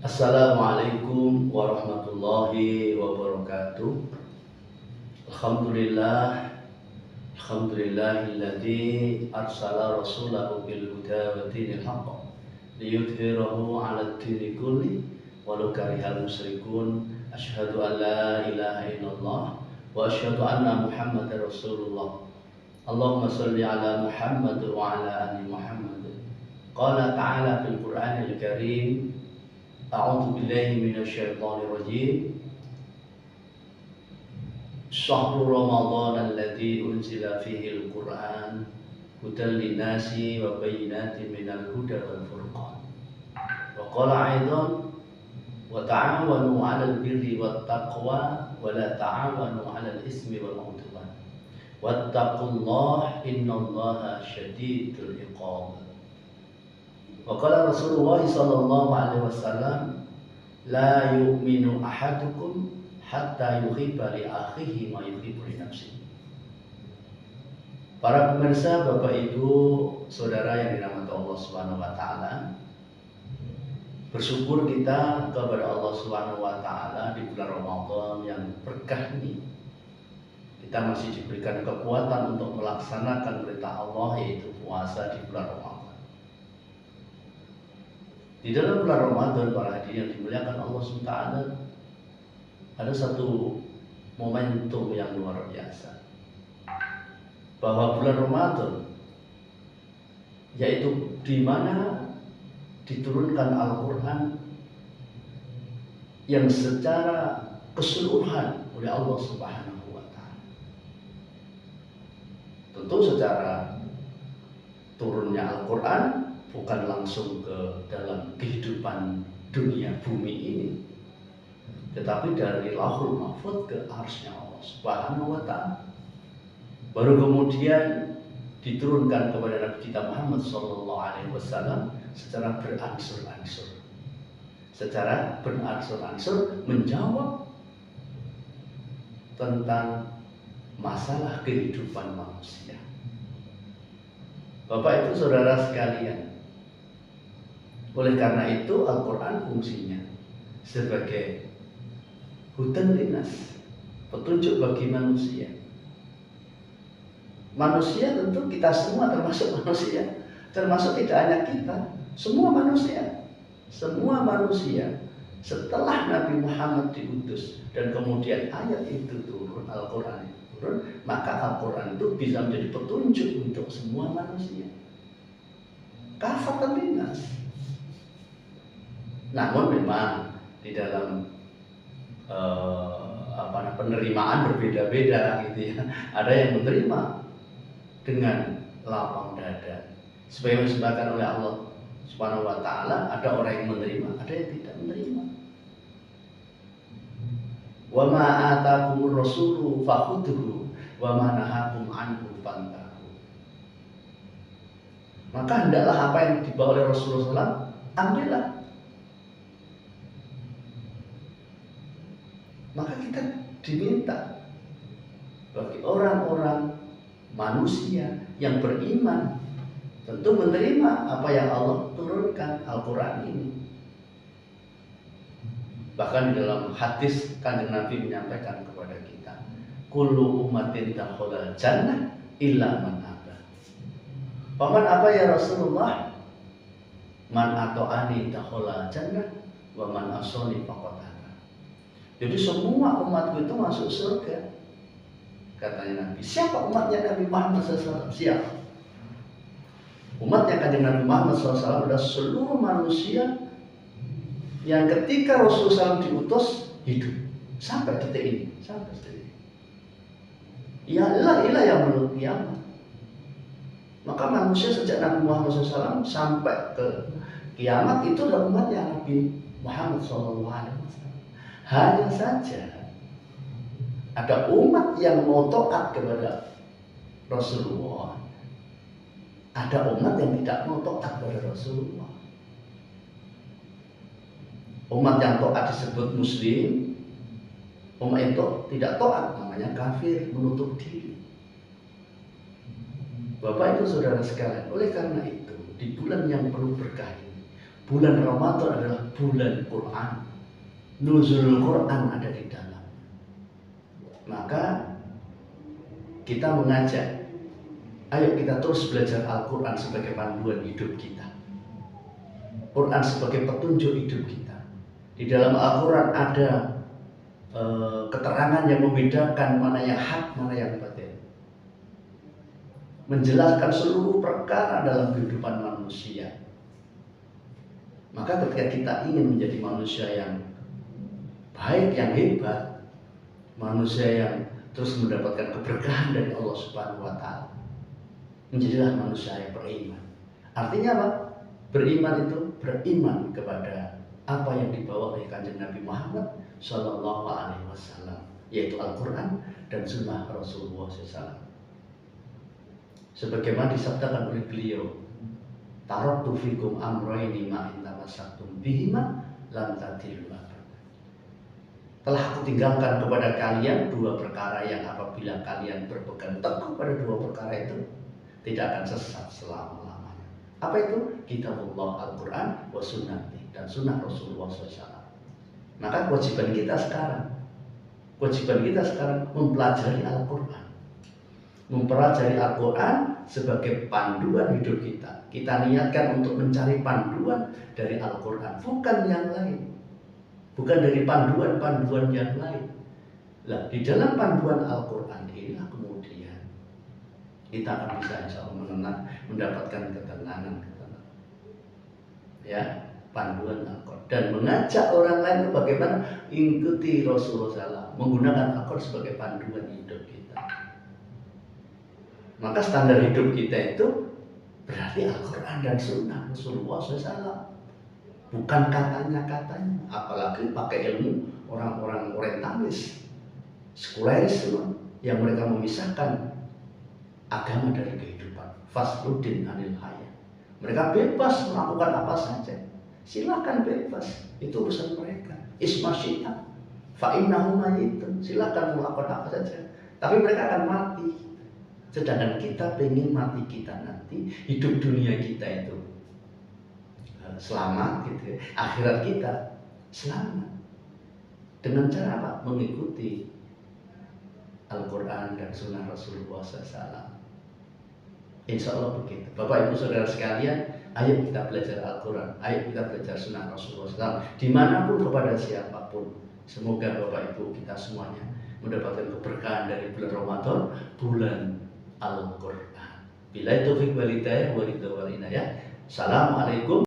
Assalamualaikum warahmatullahi wabarakatuh. Alhamdulillah, alhamdulillahilladzi arsala rasulahu bil huda wa dinil haqq liyudhhirahu 'alad dini kulli walau karihal musyrikun. Asyhadu an la ilaha illallah wa asyhadu anna Muhammadar Rasulullah. Allahumma shalli ala Muhammad wa ala ali Muhammad. Qala ta'ala fil Qur'anil Karim. A'udzu billahi minasyaitonir rajim. Syahrul Ramadan alladzi unzila fihi al-Qur'an hudan lin-nasi wa bayyinatin minal huda wal furqan. Wa qala aidan wa ta'awanu 'alal birri wat taqwa wa la ta'awanu 'alal ismi wal 'udwan. Wattaqullaha innallaha syadidul iqab. Wa qala Rasulullah sallallahu alaihi wasallam, la yu'minu ahadukum hatta yuhibba li akhihi ma yuhibbu li nafsihi. Para pemirsa, Bapak Ibu, saudara yang dirahmati Allah Subhanahu wa taala, bersyukur kita kepada Allah Subhanahu wa taala di bulan Ramadan yang berkah ini. Kita masih diberikan kekuatan untuk melaksanakan perintah Allah, yaitu puasa di bulan Ramadan. Di dalam bulan Ramadan, para hadirin yang dimuliakan Allah SWT, ada satu momentum yang luar biasa, bahwa bulan Ramadan, yaitu di mana diturunkan Al-Quran yang secara keseluruhan oleh Allah Subhanahu wa Ta'ala. Tentu secara turunnya Al-Quran bukan langsung ke dalam kehidupan dunia bumi ini, tetapi dari Lauhul Mahfuz ke arsy-Nya Allah Subhanahu wa Ta'ala. Baru kemudian diturunkan kepada Nabi kita Muhammad sallallahu alaihi wasallam secara berangsur-angsur. Secara berangsur-angsur menjawab tentang masalah kehidupan manusia. Bapak Ibu Saudara sekalian, oleh karena itu Al-Quran fungsinya sebagai hudan linnas, petunjuk bagi manusia. Manusia tentu kita semua termasuk manusia, termasuk tidak hanya kita, semua manusia. Semua manusia setelah Nabi Muhammad diutus dan kemudian ayat itu turun, Al-Quran itu turun, maka Al-Quran itu bisa menjadi petunjuk untuk semua manusia. Kafatan linnas. Namun memang di dalam penerimaan berbeda-beda gitu ya. Ada yang menerima dengan lapang dada, sebagaimana disebutkan oleh Allah Subhanahu wa Ta'ala. Ada orang yang menerima, ada yang tidak menerima. Wa ma atakumur rasulu fakhudhu wa ma nahakum anhu fantahu. Maka hendaklah apa yang dibawa oleh Rasulullah SAW, ambillah. Maka kita diminta bagi orang-orang manusia yang beriman tentu menerima apa yang Allah turunkan, Al-Quran ini. Bahkan di dalam hadis Kanjeng Nabi menyampaikan kepada kita, kullu ummatin dakhalal jannah illa man aba. Paman apa ya Rasulullah? Man ata'ani dakhalal jannah wa man asani faqad aba. Jadi semua umatku itu masuk surga, katanya Nabi. Siapa umatnya Nabi Muhammad SAW? Siapa? Umatnya Kanjeng Nabi Muhammad SAW adalah seluruh manusia yang ketika Rasulullah SAW diutus hidup sampai detik ini, sampai detik ini. Iyalah yang menurut kiamat. Maka manusia sejak Nabi Muhammad SAW sampai ke kiamat itu adalah umatnya Nabi Muhammad SAW. Hanya saja ada umat yang mau taat kepada Rasulullah, ada umat yang tidak mau taat kepada Rasulullah. Umat yang taat disebut Muslim, umat itu tidak taat namanya kafir, menutup diri. Bapak Ibu Saudara sekalian, oleh karena itu di bulan yang penuh berkah ini, Bulan Ramadan adalah bulan Quran. Nuzul Quran ada di dalam. Maka kita mengajak, ayo kita terus belajar Al-Quran sebagai panduan hidup kita. Quran sebagai petunjuk hidup kita. Di dalam Al-Quran ada keterangan yang membedakan mana yang hak, mana yang batil. Menjelaskan seluruh perkara dalam kehidupan manusia. Maka ketika kita ingin menjadi manusia yang baik, yang hebat, manusia yang terus mendapatkan keberkahan dari Allah Subhanahu wa Ta'ala, menjadilah manusia yang beriman. Artinya apa? Beriman itu beriman kepada apa yang dibawa oleh Kanjeng Nabi Muhammad Sallallahu Alaihi Wasallam, yaitu Al-Quran dan Sunnah Rasulullah SAW. Sebagaimana disabdakan oleh beliau, taraktu fikum amrayni ma in tamassaktum bihima lan tadillu. Telah aku tinggalkan kepada kalian dua perkara yang apabila kalian berpegang teguh pada dua perkara itu, tidak akan sesat selama-lamanya. Apa itu? Kitabullah Al-Quran wa sunnati, dan sunnah Rasulullah SAW. Maka kewajiban kita sekarang mempelajari Al-Quran. Mempelajari Al-Quran sebagai panduan hidup kita. Kita niatkan untuk mencari panduan dari Al-Quran, bukan yang lain. Bukan dari panduan-panduan yang lain. Nah, di dalam panduan Al-Quran inilah kemudian kita akan bisa insya Allah mendapatkan ketenangan. Ya, panduan Al-Quran. Dan mengajak orang lain bagaimana ikuti Rasulullah SAW, menggunakan Al-Quran sebagai panduan hidup kita. Maka standar hidup kita itu berarti Al-Quran dan Sunnah Rasulullah SAW. Bukan katanya, apalagi pakai ilmu orang-orang orientalis, sekularisme, yang mereka memisahkan agama dari kehidupan. Fasluddin anil hayat. Mereka bebas melakukan apa saja. Silakan bebas, itu urusan mereka. Isma syi'a fa innahu mayyitun. Silakan melakukan apa saja. Tapi mereka akan mati. Sedangkan kita pengen mati kita nanti, hidup dunia kita itu selamat gitu ya. Akhirat kita selamat. Dengan cara apa? Mengikuti Al-Quran dan Sunnah Rasulullah SAW. Insya Allah begitu. Bapak Ibu Saudara sekalian, ayo kita belajar Al-Quran, ayo kita belajar Sunnah Rasulullah SAW, dimanapun kepada siapapun. Semoga Bapak Ibu kita semuanya mendapatkan keberkahan dari bulan Ramadan, bulan Al-Quran. Billahi taufiq wal hidayah. Assalamualaikum.